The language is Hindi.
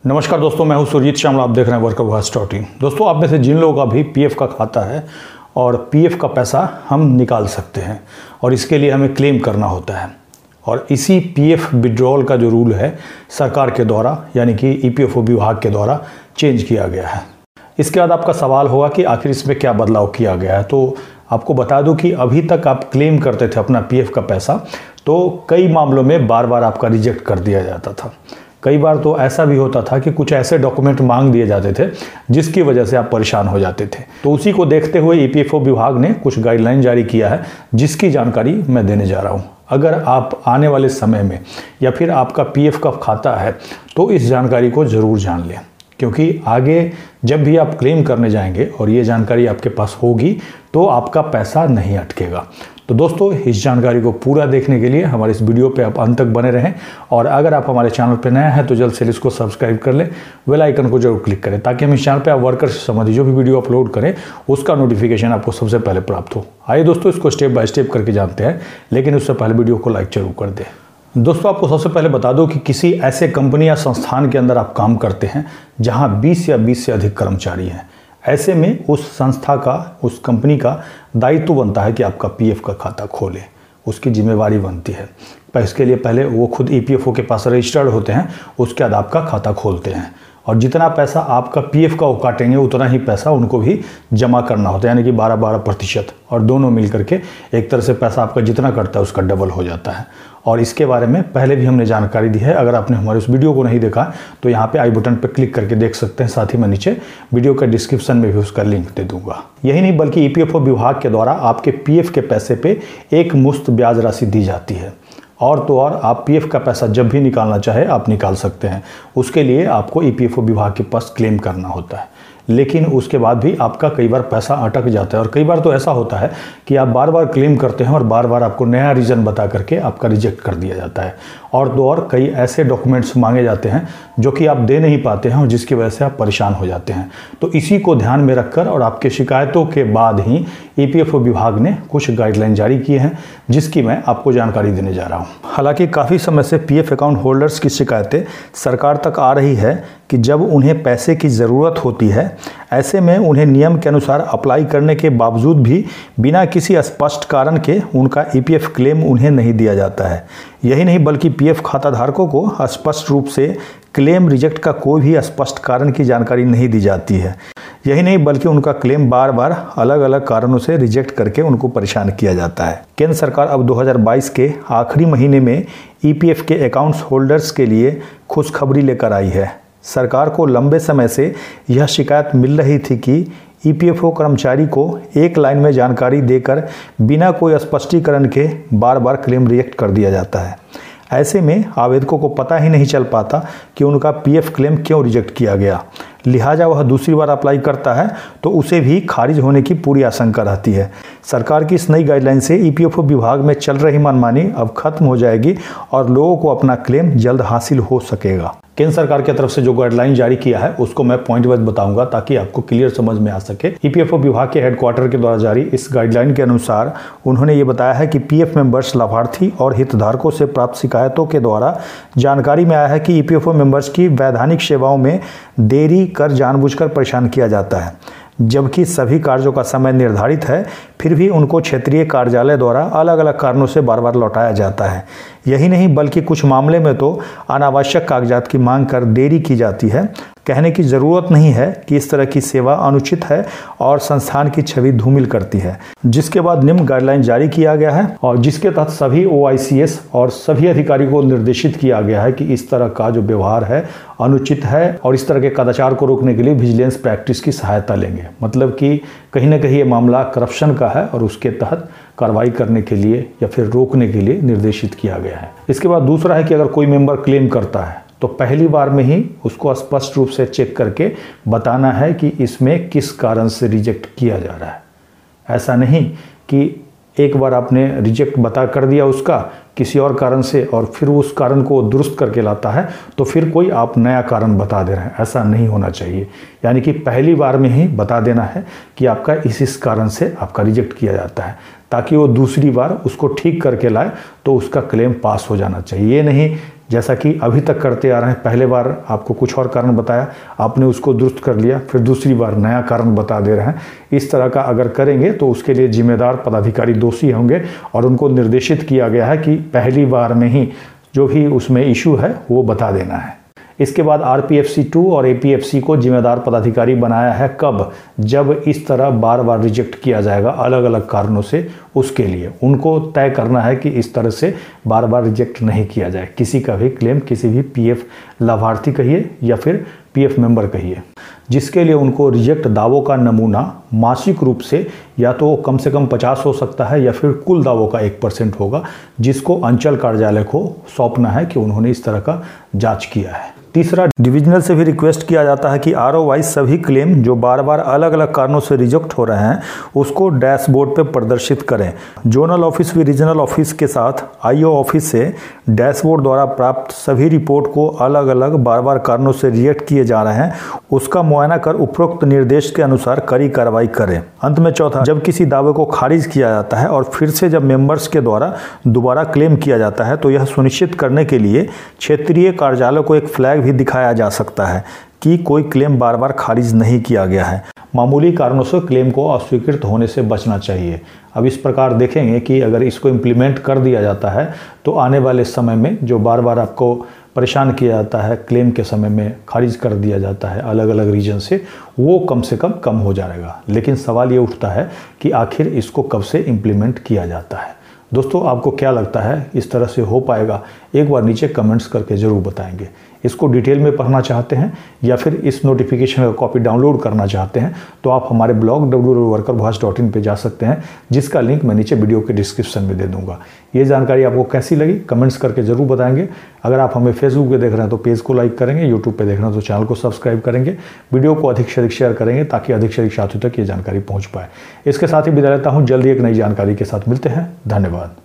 नमस्कार दोस्तों, मैं हूं सुरजीत श्यामला। आप देख रहे हैं worker-voice.in। दोस्तों, आप में से जिन लोगों का भी पीएफ का खाता है और पीएफ का पैसा हम निकाल सकते हैं और इसके लिए हमें क्लेम करना होता है, और इसी पीएफ विड्रॉल का जो रूल है सरकार के द्वारा यानी कि ईपीएफओ विभाग के द्वारा चेंज किया गया है। इसके बाद आपका सवाल होगा कि आखिर इसमें क्या बदलाव किया गया है। तो आपको बता दूं कि अभी तक आप क्लेम करते थे अपना पीएफ का पैसा, तो कई मामलों में बार बार आपका रिजेक्ट कर दिया जाता था। कई बार तो ऐसा भी होता था कि कुछ ऐसे डॉक्यूमेंट मांग दिए जाते थे जिसकी वजह से आप परेशान हो जाते थे। तो उसी को देखते हुए ईपीएफओ विभाग ने कुछ गाइडलाइन जारी किया है जिसकी जानकारी मैं देने जा रहा हूं। अगर आप आने वाले समय में या फिर आपका पीएफ का खाता है तो इस जानकारी को ज़रूर जान लें, क्योंकि आगे जब भी आप क्लेम करने जाएंगे और ये जानकारी आपके पास होगी तो आपका पैसा नहीं अटकेगा। तो दोस्तों, इस जानकारी को पूरा देखने के लिए हमारे इस वीडियो पे आप अंत तक बने रहें, और अगर आप हमारे चैनल पे नए हैं तो जल्द से इसको सब्सक्राइब कर लें, बेल आइकन को जरूर क्लिक करें ताकि हम इस चैनल पे आप वर्कर से संबंधित जो भी वीडियो अपलोड करें उसका नोटिफिकेशन आपको सबसे पहले प्राप्त हो। आइए दोस्तों, इसको स्टेप बाय स्टेप करके जानते हैं, लेकिन उससे पहले वीडियो को लाइक जरूर कर दें। दोस्तों, आपको सबसे पहले बता दो कि किसी ऐसे कंपनी या संस्थान के अंदर आप काम करते हैं जहां 20 या 20 से अधिक कर्मचारी हैं। ऐसे में उस संस्था का, उस कंपनी का दायित्व बनता है कि आपका पीएफ का खाता खोले, उसकी जिम्मेवारी बनती है। पर इसके लिए पहले वो खुद ईपीएफओ के पास रजिस्टर्ड होते हैं, उसके बाद आपका खाता खोलते हैं, और जितना पैसा आपका पीएफ का वो काटेंगे उतना ही पैसा उनको भी जमा करना होता है, यानी कि 12-12%, और दोनों मिलकर के एक तरह से पैसा आपका जितना कटता है उसका डबल हो जाता है। और इसके बारे में पहले भी हमने जानकारी दी है। अगर आपने हमारे उस वीडियो को नहीं देखा तो यहाँ पे आई बटन पर क्लिक करके देख सकते हैं। साथ ही मैं नीचे वीडियो के डिस्क्रिप्शन में भी उसका लिंक दे दूंगा। यही नहीं बल्कि ईपीएफओ विभाग के द्वारा आपके पीएफ के पैसे पे एक मुश्त ब्याज राशि दी जाती है, और तो और आप पीएफ का पैसा जब भी निकालना चाहे आप निकाल सकते हैं। उसके लिए आपको ईपीएफओ विभाग के पास क्लेम करना होता है, लेकिन उसके बाद भी आपका कई बार पैसा अटक जाता है, और कई बार तो ऐसा होता है कि आप बार बार क्लेम करते हैं और बार बार आपको नया रीज़न बता करके आपका रिजेक्ट कर दिया जाता है, और तो और कई ऐसे डॉक्यूमेंट्स मांगे जाते हैं जो कि आप दे नहीं पाते हैं और जिसकी वजह से आप परेशान हो जाते हैं। तो इसी को ध्यान में रखकर और आपके शिकायतों के बाद ही ईपीएफओ विभाग ने कुछ गाइडलाइन जारी किए हैं जिसकी मैं आपको जानकारी देने जा रहा हूँ। हालांकि काफ़ी समय से पीएफ अकाउंट होल्डर्स की शिकायतें सरकार तक आ रही है कि जब उन्हें पैसे की ज़रूरत होती है, ऐसे में उन्हें नियम के अनुसार अप्लाई करने के बावजूद भी बिना किसी स्पष्ट कारण के उनका ईपीएफ क्लेम उन्हें नहीं दिया जाता है। यही नहीं बल्कि पीएफ खाता धारकों को स्पष्ट रूप से क्लेम रिजेक्ट का कोई भी स्पष्ट कारण की जानकारी नहीं दी जाती है। यही नहीं बल्कि उनका क्लेम बार बार अलग अलग कारणों से रिजेक्ट करके उनको परेशान किया जाता है। केंद्र सरकार अब 2022 के आखिरी महीने में ईपीएफ के अकाउंट्स होल्डर्स के लिए खुशखबरी लेकर आई है। सरकार को लंबे समय से यह शिकायत मिल रही थी कि ईपीएफओ कर्मचारी को एक लाइन में जानकारी देकर बिना कोई स्पष्टीकरण के बार बार क्लेम रिजेक्ट कर दिया जाता है। ऐसे में आवेदकों को पता ही नहीं चल पाता कि उनका पीएफ क्लेम क्यों रिजेक्ट किया गया, लिहाजा वह दूसरी बार अप्लाई करता है तो उसे भी खारिज होने की पूरी आशंका रहती है। सरकार की इस नई गाइडलाइन से ईपीएफओ विभाग में चल रही मनमानी अब खत्म हो जाएगी और लोगों को अपना क्लेम जल्द हासिल हो सकेगा। केंद्र सरकार की तरफ से जो गाइडलाइन जारी किया है उसको मैं पॉइंट वाइज बताऊंगा ताकि आपको क्लियर समझ में आ सके। ईपीएफओ विभाग के हेडक्वार्टर के द्वारा जारी इस गाइडलाइन के अनुसार उन्होंने ये बताया है कि पीएफ मेंबर्स, लाभार्थी और हितधारकों से प्राप्त शिकायतों के द्वारा जानकारी में आया है कि ईपीएफओ मेंबर्स की वैधानिक सेवाओं में देरी कर जानबूझकर परेशान किया जाता है, जबकि सभी कार्यों का समय निर्धारित है, फिर भी उनको क्षेत्रीय कार्यालय द्वारा अलग अलग कारणों से बार बार लौटाया जाता है। यही नहीं बल्कि कुछ मामले में तो अनावश्यक कागजात की मांग कर देरी की जाती है। कहने की ज़रूरत नहीं है कि इस तरह की सेवा अनुचित है और संस्थान की छवि धूमिल करती है। जिसके बाद निम्न गाइडलाइन जारी किया गया है और जिसके तहत सभी ओआईसीएस और सभी अधिकारियों को निर्देशित किया गया है कि इस तरह का जो व्यवहार है अनुचित है, और इस तरह के कदाचार को रोकने के लिए विजिलेंस प्रैक्टिस की सहायता लेंगे। मतलब कि कहीं ना कहीं ये मामला करप्शन का है और उसके तहत कार्रवाई करने के लिए या फिर रोकने के लिए निर्देशित किया गया है। इसके बाद दूसरा है कि अगर कोई मेंबर क्लेम करता है तो पहली बार में ही उसको स्पष्ट रूप से चेक करके बताना है कि इसमें किस कारण से रिजेक्ट किया जा रहा है। ऐसा नहीं कि एक बार आपने रिजेक्ट बता कर दिया उसका किसी और कारण से और फिर उस कारण को दुरुस्त करके लाता है तो फिर कोई आप नया कारण बता दे रहे हैं। ऐसा नहीं होना चाहिए। यानी कि पहली बार में ही बता देना है कि आपका इस कारण से आपका रिजेक्ट किया जाता है, ताकि वो दूसरी बार उसको ठीक करके लाए तो उसका क्लेम पास हो जाना चाहिए। ये नहीं जैसा कि अभी तक करते आ रहे हैं, पहले बार आपको कुछ और कारण बताया, आपने उसको दुरुस्त कर लिया, फिर दूसरी बार नया कारण बता दे रहे हैं। इस तरह का अगर करेंगे तो उसके लिए जिम्मेदार पदाधिकारी दोषी होंगे और उनको निर्देशित किया गया है कि पहली बार में ही जो भी उसमें इशू है वो बता देना है। इसके बाद आरपीएफसी 2 और एपीएफसी को जिम्मेदार पदाधिकारी बनाया है कब? जब इस तरह बार बार रिजेक्ट किया जाएगा अलग अलग कारणों से, उसके लिए उनको तय करना है कि इस तरह से बार बार रिजेक्ट नहीं किया जाए किसी का भी क्लेम, किसी भी पीएफ लाभार्थी कहिए या फिर पीएफ मेंबर कहिए, जिसके लिए उनको रिजेक्ट दावों का नमूना मासिक रूप से या तो कम से कम 50 हो सकता है या फिर कुल दावों का 1% होगा, जिसको अंचल कार्यालय को सौंपना है कि उन्होंने इस तरह का जांच किया है। तीसरा, डिविजनल से भी रिक्वेस्ट किया जाता है कि आरओ वाइज सभी क्लेम जो बार बार अलग अलग कारणों से रिजेक्ट हो रहे हैं उसको डैशबोर्ड पे प्रदर्शित करें। जोनल ऑफिस भी रीजनल ऑफिस के साथ आईओ ऑफिस से डैशबोर्ड द्वारा प्राप्त सभी रिपोर्ट को अलग अलग बार बार कारणों से रिजेक्ट किए जा रहे हैं उसका मुआयना कर उपरोक्त निर्देश के अनुसार कड़ी कार्रवाई करें। अंत में चौथा, जब किसी दावे को खारिज किया जाता है और फिर से जब मेंबर्स के द्वारा दोबारा क्लेम किया जाता है तो यह सुनिश्चित करने के लिए क्षेत्रीय कार्यालय को एक फ्लैग भी दिखाया जा सकता है कि कोई क्लेम बार बार खारिज नहीं किया गया है। मामूली कारणों से क्लेम को अस्वीकृत होने से बचना चाहिए। अब इस प्रकार देखेंगे कि अगर इसको इम्प्लीमेंट कर दिया जाता है तो आने वाले समय में जो बार बार आपको परेशान किया जाता है, क्लेम के समय में खारिज कर दिया जाता है अलग अलग रीजन से, वो कम से कम हो जाएगा। लेकिन सवाल ये उठता है कि आखिर इसको कब से इम्प्लीमेंट किया जाता है। दोस्तों, आपको क्या लगता है इस तरह से हो पाएगा? एक बार नीचे कमेंट्स करके ज़रूर बताएंगे। इसको डिटेल में पढ़ना चाहते हैं या फिर इस नोटिफिकेशन का कॉपी डाउनलोड करना चाहते हैं तो आप हमारे ब्लॉग www.workervoice.in पे जा सकते हैं, जिसका लिंक मैं नीचे वीडियो के डिस्क्रिप्शन में दे दूंगा। ये जानकारी आपको कैसी लगी कमेंट्स करके ज़रूर बताएंगे। अगर आप हमें फेसबुक पे देख रहे हैं तो पेज को लाइक करेंगे, यूट्यूब पे देख रहे हैं तो चैनल को सब्सक्राइब करेंगे, वीडियो को अधिक से अधिक शेयर करेंगे ताकि अधिक से अधिक साथियों तक ये जानकारी पहुँच पाए। इसके साथ ही विदा लेता हूँ, जल्दी एक नई जानकारी के साथ मिलते हैं। धन्यवाद।